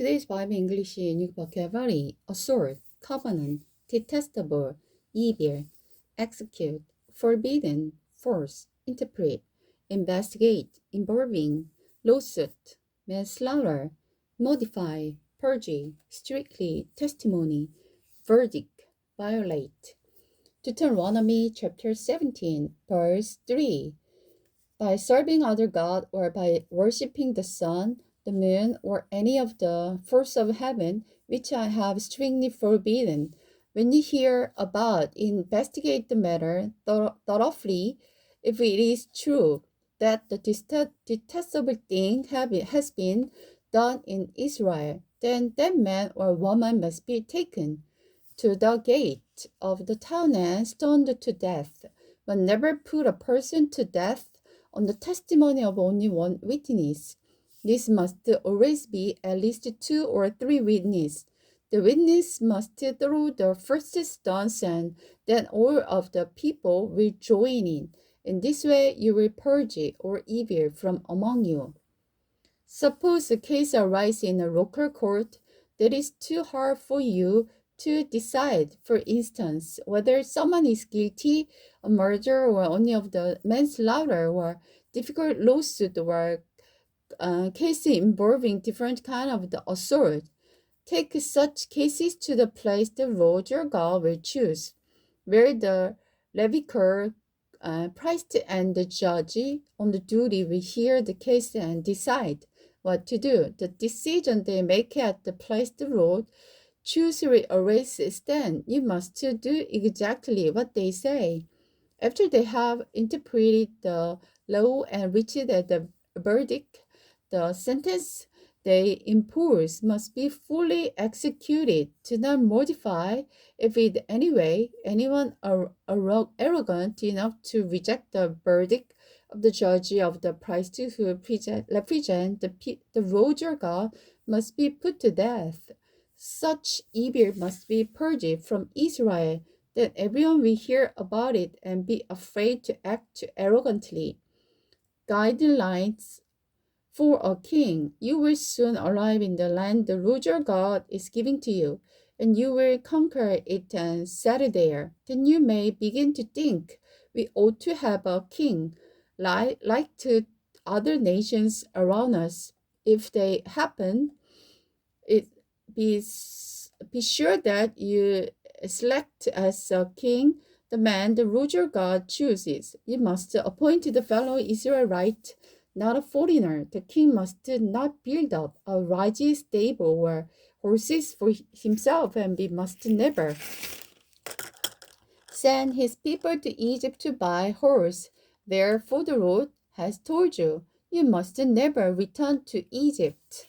Today's Bible English new vocabulary: assault, covenant, detestable, evil, execute, forbidden, force, interpret, investigate, involving, lawsuit, manslaughter, modify, purge, strictly, testimony, verdict, violate. Deuteronomy chapter 17, verse 3. By serving other God or by worshipping the sun, the moon, or any of the force of heaven, which I have strictly forbidden. When you hear about, investigate the matter thoroughly. If it is true that the detestable thing has been done in Israel, then that man or woman must be taken to the gate of the town and stoned to death. But never put a person to death on the testimony of only one witness. This must always be at least 2 or 3 witnesses. The witness must throw the first stones, and then all of the people will join in. In this way, you will purge all evil from among you. Suppose a case arises in a local court that is too hard for you to decide. For instance, whether someone is guilty of murder or only of the manslaughter, or difficult lawsuit, or cases involving different kind of the assault. Take such cases to the place the Lord your God will choose, where the Levitical priest and the judge on the duty will hear the case and decide what to do. The decision they make at the place the Lord choose will always stand. You must do exactly what they say. After they have interpreted the law and reached the verdict, the sentence they impose must be fully executed. Do not modify if in any way anyone arrogant enough to reject the verdict of the judge of the priest who represent the Lord your God must be put to death. Such evil must be purged from Israel, that everyone will hear about it and be afraid to act arrogantly. Guidelines for a king. You will soon arrive in the land the Lord your God is giving to you, and you will conquer it and settle there. Then you may begin to think, we ought to have a king like to other nations around us. If they happen, be sure that you select as a king the man the Lord your God chooses. You must appoint the fellow Israelite, not a foreigner. The king must not build up a large stable or horses for himself, and he must never send his people to Egypt to buy horse. Therefore the Lord has told you, you must never return to Egypt.